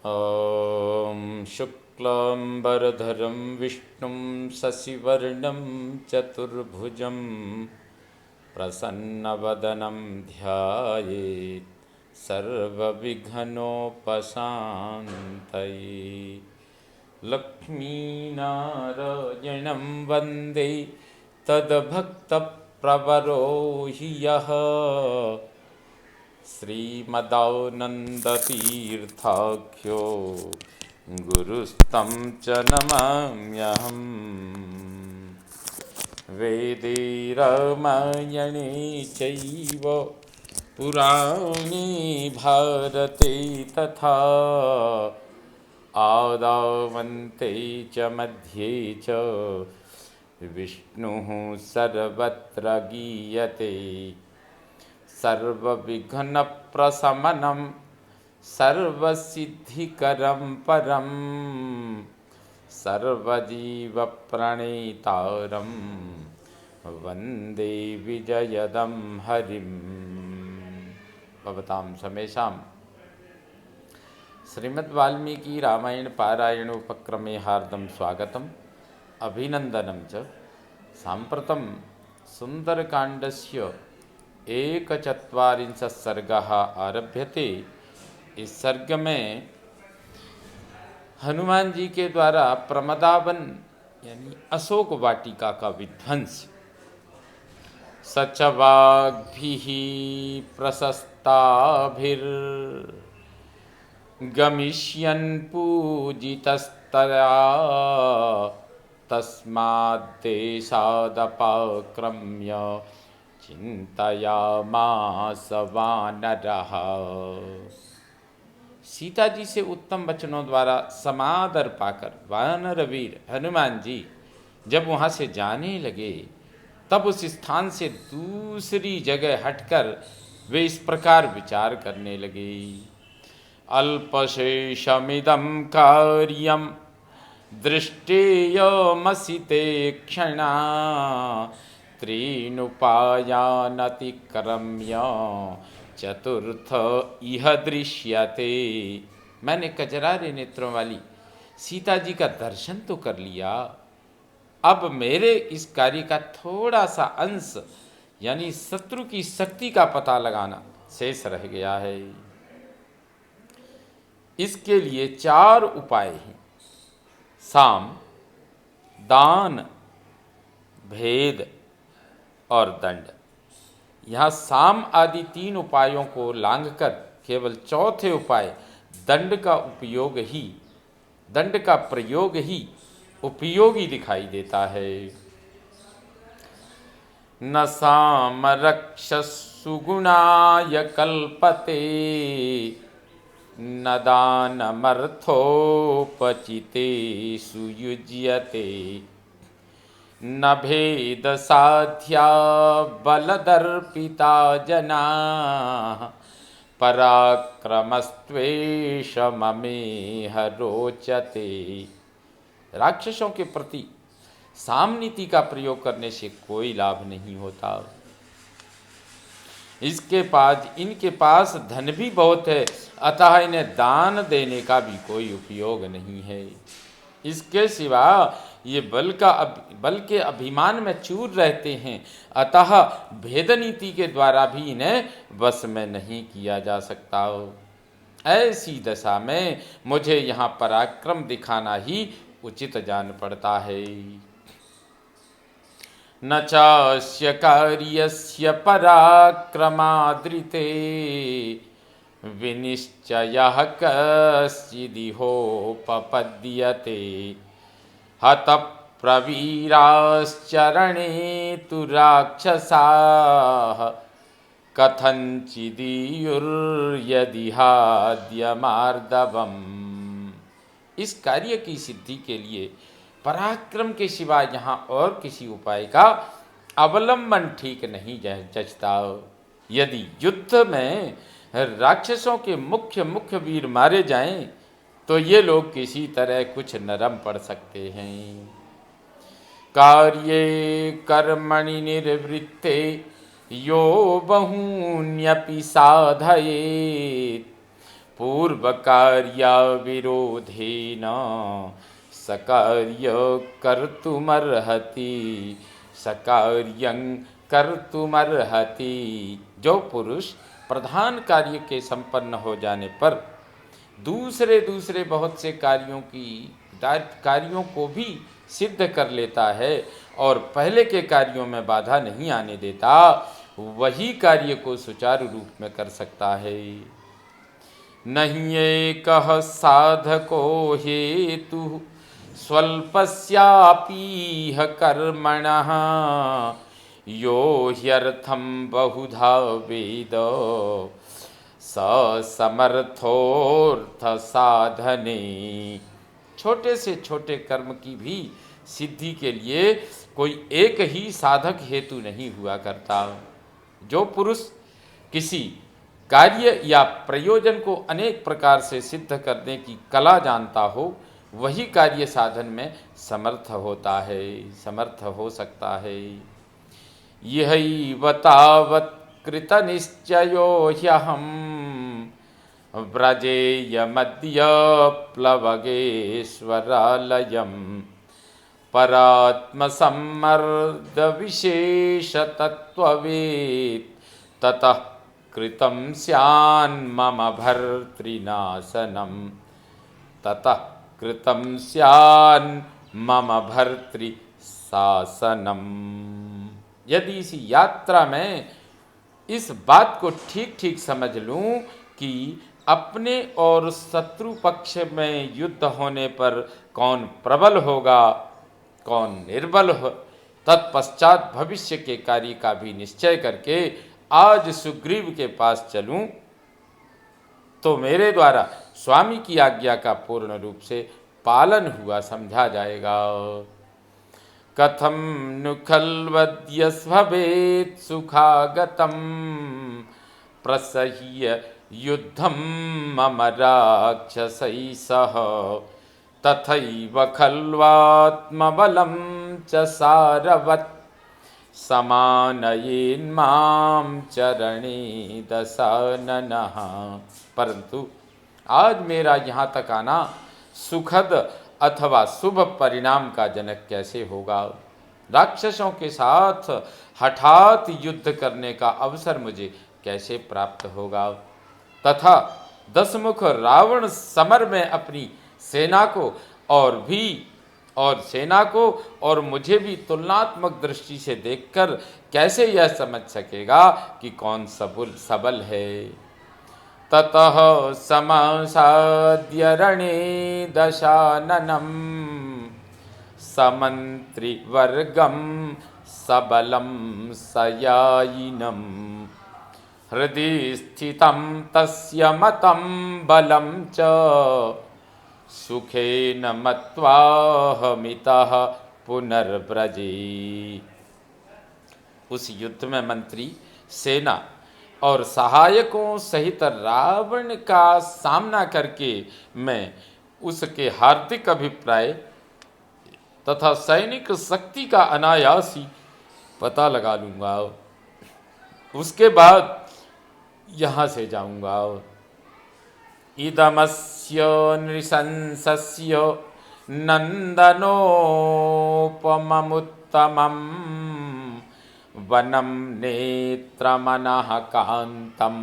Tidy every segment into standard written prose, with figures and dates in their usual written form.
ॐ शुक्लाम्बरधरं विष्णुं शशिवर्णं चतुर्भुजं प्रसन्नवदनं ध्यायेत् सर्वविघ्नोपशान्तये। लक्ष्मीनारायणं वन्दे तद्भक्तप्रवरो हि यः श्रीमदानन्दतीर्थाख्यो गुरुस्तं च नमाम्यहम्। वेदे रामायणे चैव पुराणे भारते तथा आदावन्ते च मध्ये च विष्णुः सर्वत्र गीयते। सर्वविघ्नप्रशमनं सर्वसिद्धिकरं परं सर्वजीवप्रणेतारं वन्दे विजयदं हरिं। भवतां समेषां श्रीमद्वाल्मीकि रामायण पारायण उपक्रमे हार्दं स्वागतम् अभिनन्दनं च। साम्प्रतं सुन्दरकाण्डस्य 41 सर्गः आरभ्यते। इस सर्ग में हनुमान जी के द्वारा प्रमदावन यानी अशोक वाटिका का विध्वंस सचवाग्भिः प्रशस्ताभिर्गमिष्यन् पूजितस्तया तस्माद्देशादपाक्रम्य चिंतयामास वानरः। सीता जी से उत्तम वचनों द्वारा समादर पाकर वानर वीर हनुमान जी जब वहाँ से जाने लगे, तब उस स्थान से दूसरी जगह हटकर वे इस प्रकार विचार करने लगे। अल्पशेषमिदं कार्यं दृष्टेयमसिते क्षणा त्रीनुपायानतिक्रम्य चतुर्थ इह दृश्यते। मैंने कजरारे नेत्रों वाली सीता जी का दर्शन तो कर लिया, अब मेरे इस कार्य का थोड़ा सा अंश यानी शत्रु की शक्ति का पता लगाना शेष रह गया है। इसके लिए 4 उपाय हैं: साम, दान, भेद और दंड। यहाँ साम आदि 3 उपायों को लांघकर केवल चौथे उपाय दंड का प्रयोग ही उपयोगी दिखाई देता है। न साम रक्षस्सु गुणाय कल्पते न दानमर्थोपचितेषु युज्यते न भेद साध्या बलदर्पिता जनाः पराक्रमस्त्वेषममेह रोचते। राक्षसों के प्रति साम नीति का प्रयोग करने से कोई लाभ नहीं होता। इनके पास धन भी बहुत है, अतः इन्हें दान देने का भी कोई उपयोग नहीं है। इसके सिवा ये बल के अभिमान में चूर रहते हैं, अतः भेद नीति के द्वारा भी इन्हें वश में नहीं किया जा सकता। ऐसी दशा में मुझे यहाँ पराक्रम दिखाना ही उचित जान पड़ता है। न चास्य कार्यस्य पराक्रमादृते विनिश्चयः कश्चिदिहोपपद्यते हतप्रवीराश्चरणे तु राक्षसाः कथञ्चिदीयुर्यदिहाद्यमार्दवम्। इस कार्य की सिद्धि के लिए पराक्रम के सिवा यहाँ और किसी उपाय का अवलंबन ठीक नहीं जचता। यदि युद्ध में राक्षसों के मुख्य वीर मारे जाएं, तो ये लोग किसी तरह कुछ नरम पड़ सकते हैं। कार्ये कर्मणि निर्वृत्ते यो बहून्यपि साधयेत् पूर्व कार्य विरोधेन सकार्य कर्तुमर्हति सकार्यं कर्तुमर्हति। जो पुरुष प्रधान कार्य के संपन्न हो जाने पर दूसरे दूसरे बहुत से कार्यों को भी सिद्ध कर लेता है और पहले के कार्यों में बाधा नहीं आने देता, वही कार्य को सुचारू रूप में कर सकता है। नहीं एकः साधको हेतु स्वल्पस्यापीह कर्मणः यो ह्यर्थं बहुधा वेद स समर्थोर्थ साधने। छोटे से छोटे कर्म की भी सिद्धि के लिए कोई एक ही साधक हेतु नहीं हुआ करता। जो पुरुष किसी कार्य या प्रयोजन को अनेक प्रकार से सिद्ध करने की कला जानता हो, वही कार्य साधन में समर्थ हो सकता है। यहैव तावत् कृतनिश्चयो ह्यहं व्रजेयमद्य प्लवगेश्वरालयं परात्मसम्मर्दविशेषतत्त्ववेत् ततः कृतं स्यान्मम भर्तृनाशनं ततः कृतं स्यान्मम भर्तृशासनम्। यदि इस यात्रा में इस बात को ठीक ठीक समझ लूं कि अपने और शत्रु पक्ष में युद्ध होने पर कौन प्रबल होगा कौन निर्बल हो, तत्पश्चात भविष्य के कार्य का भी निश्चय करके आज सुग्रीव के पास चलूं, तो मेरे द्वारा स्वामी की आज्ञा का पूर्ण रूप से पालन हुआ समझा जाएगा। कथं नु खल्वद्यस्भवेत् सुखागतं प्रसह्य युद्धं मम राक्षसैः सह तथैव खल्वात्मबलं च सारवत् समानयेन्मां चरणे दशाननः। परंतु आज मेरा यहाँ तक आना सुखद अथवा शुभ परिणाम का जनक कैसे होगा। राक्षसों के साथ हठात युद्ध करने का अवसर मुझे कैसे प्राप्त होगा तथा दशमुख रावण समर में अपनी सेना को और मुझे भी तुलनात्मक दृष्टि से देखकर कैसे यह समझ सकेगा कि कौन सबल है। ततः समासाद्य रणे दशाननं समन्त्रिवर्गं सबलं सयायिनं हृदि स्थितं तस्य मतं बलं च सुखेन मत्वाहमितः पुनर्व्रजे। उस युद्ध में मंत्री, सेना और सहायकों सहित रावण का सामना करके मैं उसके हार्दिक अभिप्राय तथा सैनिक शक्ति का अनायास ही पता लगा लूँगा। उसके बाद यहाँ से जाऊँगा। इदमस्य नृशंसस्य नन्दनोपममुत्तमम् वनं नेत्रमनः कान्तं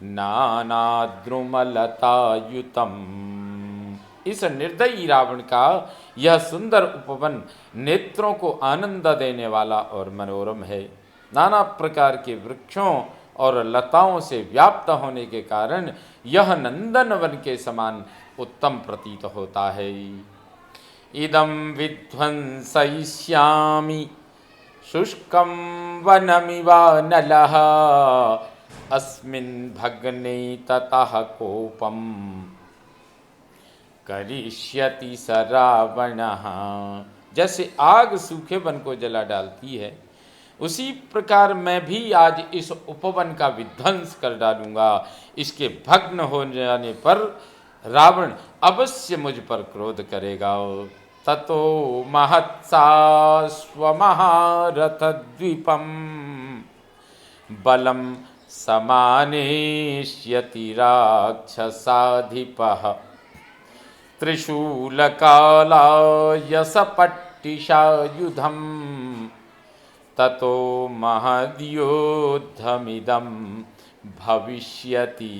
नानाद्रुमलतायुतम्। इस निर्दयी रावण का यह सुंदर उपवन नेत्रों को आनंद देने वाला और मनोरम है। नाना प्रकार के वृक्षों और लताओं से व्याप्त होने के कारण यह नंदनवन के समान उत्तम प्रतीत होता है। इदं विध्वंसयिष्यामि शुष्कं वनमिवानलः अस्मिन् भग्ने ततः कोपं करिष्यति स रावणः। जैसे आग सूखे वन को जला डालती है, उसी प्रकार मैं भी आज इस उपवन का विध्वंस कर डालूंगा। इसके भग्न हो जाने पर रावण अवश्य मुझ पर क्रोध करेगा। ततो महत्साश्वमहारथद्वीपं बलं समानेष्यति राक्षसाधिपः त्रिशूलकालायसपट्टिशायुधं ततो महद्योद्धमिदं भविष्यति।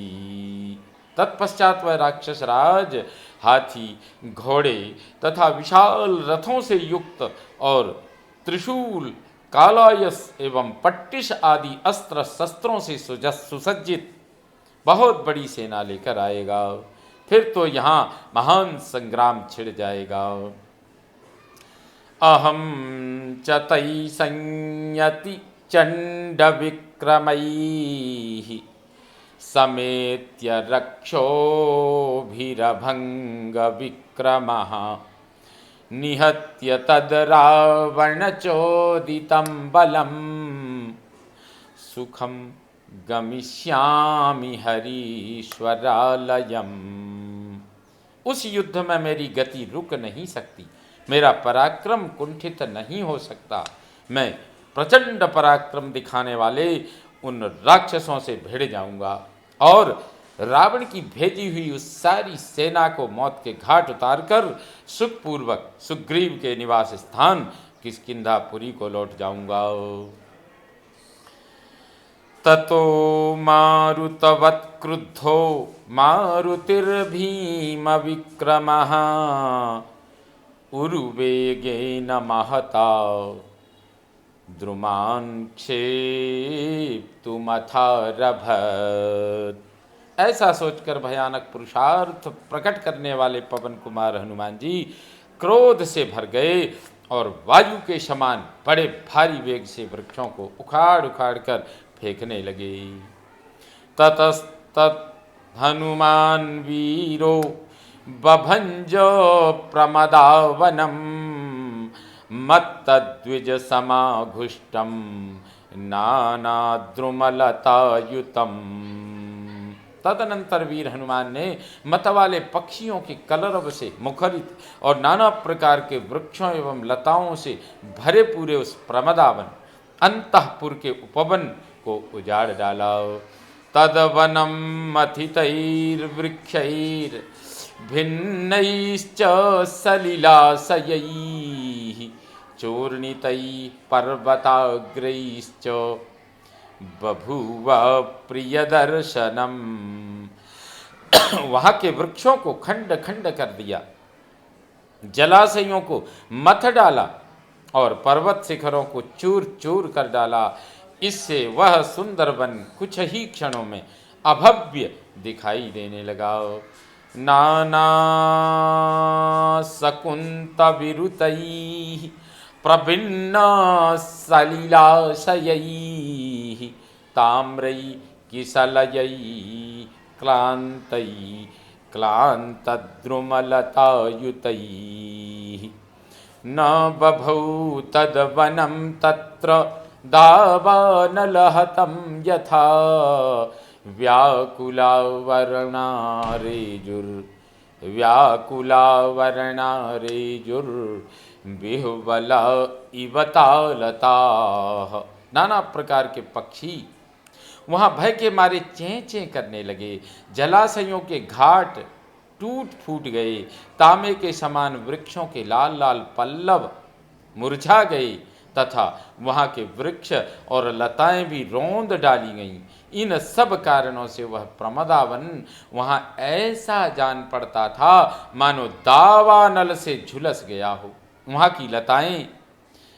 तत्पश्चात वह राक्षस राज हाथी, घोड़े तथा विशाल रथों से युक्त और त्रिशूल, कालायस एवं पट्टिश आदि अस्त्र शस्त्रों से सुसज्जित बहुत बड़ी सेना लेकर आएगा। फिर तो यहाँ महान संग्राम छिड़ जाएगा। अहम च तै संयति चंड विक्रमैः समेत्य रक्षोभिरभंग विक्रमः निहत्य तद रावणचोदितं बलं सुखम गमिष्यामि हरीश्वरालयम्। उस युद्ध में मेरी गति रुक नहीं सकती, मेरा पराक्रम कुंठित नहीं हो सकता। मैं प्रचंड पराक्रम दिखाने वाले उन राक्षसों से भिड़ जाऊंगा और रावण की भेजी हुई उस सारी सेना को मौत के घाट उतारकर सुखपूर्वक सुग्रीव के निवास स्थान किष्किंधापुरी को लौट जाऊंगा। ततो मारुतवत् क्रुद्धो मारुतिर्भीम विक्रमः उरुवेगेन महता द्रुमान् क्षेप्तुमथारभत। ऐसा सोचकर भयानक पुरुषार्थ प्रकट करने वाले पवन कुमार हनुमान जी क्रोध से भर गए और वायु के समान बड़े भारी वेग से वृक्षों को उखाड़ उखाड़ कर फेंकने लगे। ततस्तत हनुमान वीरो बभंज प्रमदावनम मत्तद्विज समाघुष्टम नानाद्रुमलतायुतम। तदनंतर वीर हनुमान ने मत वाले पक्षियों के कलरव से मुखरित और नाना प्रकार के वृक्षों एवं लताओं से भरे पूरे उस प्रमदावन अंतःपुर के उपवन को उजाड़ डाला। तदवनम मथितैर्वृक्षैर् भिन्नैश्च सलिलाशयैः चूर्णितैः पर्वताग्रैश्च बभूव प्रियदर्शनम। वहाँ के वृक्षों को खंड खंड कर दिया, जलाशयों को मथ डाला और पर्वत शिखरों को चूर चूर कर डाला। इससे वह सुंदर वन कुछ ही क्षणों में अभव्य दिखाई देने लगा। नाना सकुंत विरुतैः प्रभिन्न सलिलाशयैः ताम्रैः किसलयैः क्लान्तैः क्लान्तद्रुमलतायुतैः न बभौ तद्वनं तत्र दावानलहतं यथा व्याकुलावरणारेजुर्विह्वला इवतालताः। नाना प्रकार के पक्षी वहाँ भय के मारे चें चें करने लगे। जलाशयों के घाट टूट फूट गए, तांबे के समान वृक्षों के लाल लाल पल्लव मुरझा गए तथा वहाँ के वृक्ष और लताएं भी रौंद डाली गईं। इन सब कारणों से वह प्रमदावन वहाँ ऐसा जान पड़ता था मानो दावानल से झुलस गया हो। वहाँ की लताएं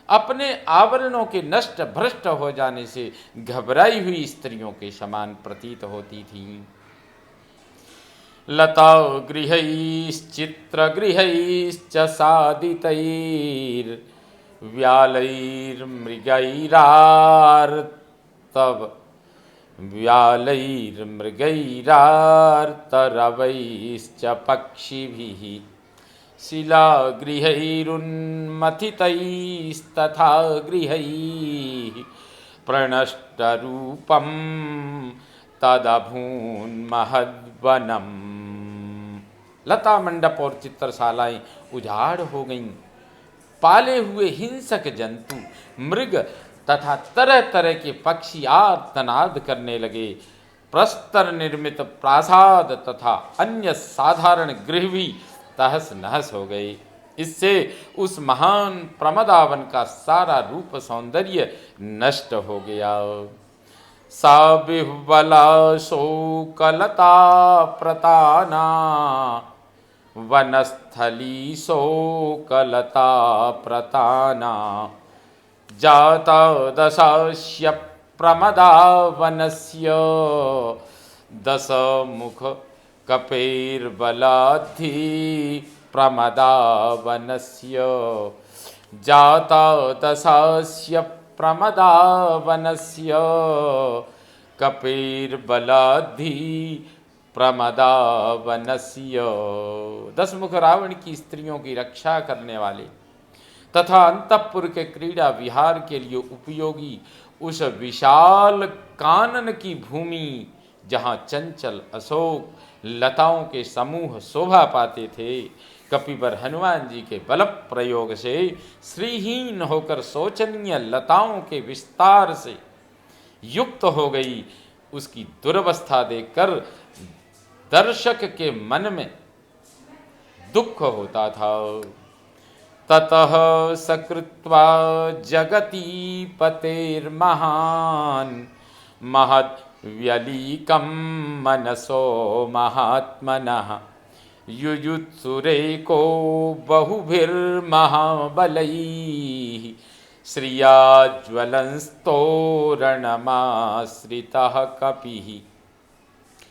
अपने आवरणों के नष्ट भ्रष्ट हो जाने से घबराई हुई स्त्रियों के समान प्रतीत होती थीं। लता गृहैश्चित्रगृहैश्च व्यालैर्मृगैरार्तरवैश्च पक्षिभिः शिलागृहैरुन्मथितैस्तथा गृहैः प्रणष्टरूपं तदभून्महद्वनम्। लता मंडप और चित्रशालाएं उजाड़ हो गईं। पाले हुए हिंसक जंतु, मृग तथा तरह तरह के पक्षी आर्तनाद करने लगे। प्रस्तर निर्मित प्रासाद तथा अन्य साधारण गृह भी तहस नहस हो गए। इससे उस महान प्रमदावन का सारा रूप सौंदर्य नष्ट हो गया। सा बिह्वला शोकलता प्रताना वनस्थली शोकलता प्रताना जाता दशास्य प्रमदावनस्य दशमुख कपेर्बलाद्धि प्रमदावनस्य जाता दशास्य प्रमदावनस्य कपेर्बलाद्धि प्रमदावनस्य। दशमुख रावण की स्त्रियों की रक्षा करने वाले तथा अंतःपुर के क्रीड़ा विहार के लिए उपयोगी उस विशाल कानन की भूमि, जहाँ चंचल अशोक लताओं के समूह शोभा पाते थे, कपिवर हनुमान जी के बल प्रयोग से श्रीहीन होकर शोचनीय लताओं के विस्तार से युक्त हो गई। उसकी दुर्वस्था देखकर दर्शक के मन में दुख होता था। ततः सकृत्वा जगती पतेर्महान् महद्व्यलीकं मनसो महात्मनः युयुत्सुरेको बहुभिर्महाबलैः श्रिया ज्वलंस्तोरणमाश्रितः कपिः।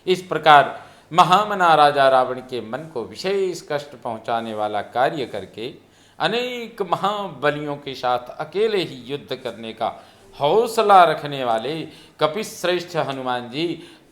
इस प्रकार महामना राजा रावण के मन को विशेष कष्ट पहुंचाने वाला कार्य करके अनेक महाबलियों के साथ अकेले ही युद्ध करने का हौसला रखने वाले कपिश्रेष्ठ हनुमान जी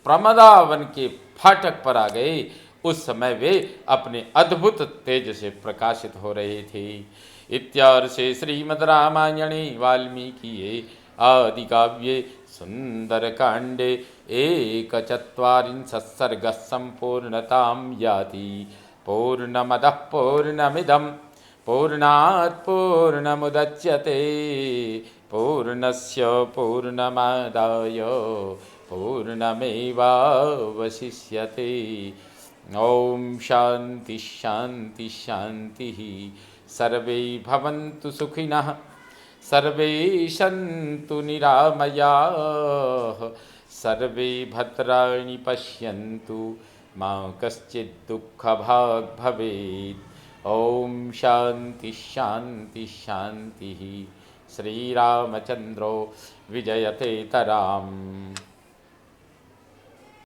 प्रमदावन के फाटक पर आ गए। उस समय वे अपने अद्भुत तेज से प्रकाशित हो रहे थे। इत्यार्षे श्रीमद् रामायणे वाल्मीकिये आदि काव्ये सुंदरकांडे 1चत्वारिंशः सर्गः संपूर्णतां याति। पूर्णमदः पूर्णमिदं पूर्णात् पूर्णमुदच्यते पूर्णस्य पूर्णमादाय पूर्णमेवावशिष्यते। ओम शांति शांति शांति। सर्वे भवन्तु सुखिनः सर्वे सन्तु निरामयाः सर्वे भद्राणि पश्यन्तु मा कश्चित् दुःखभाग् भवेत्। ओम शांति शांति शांति। श्रीरामचंद्रो विजयते तराम्।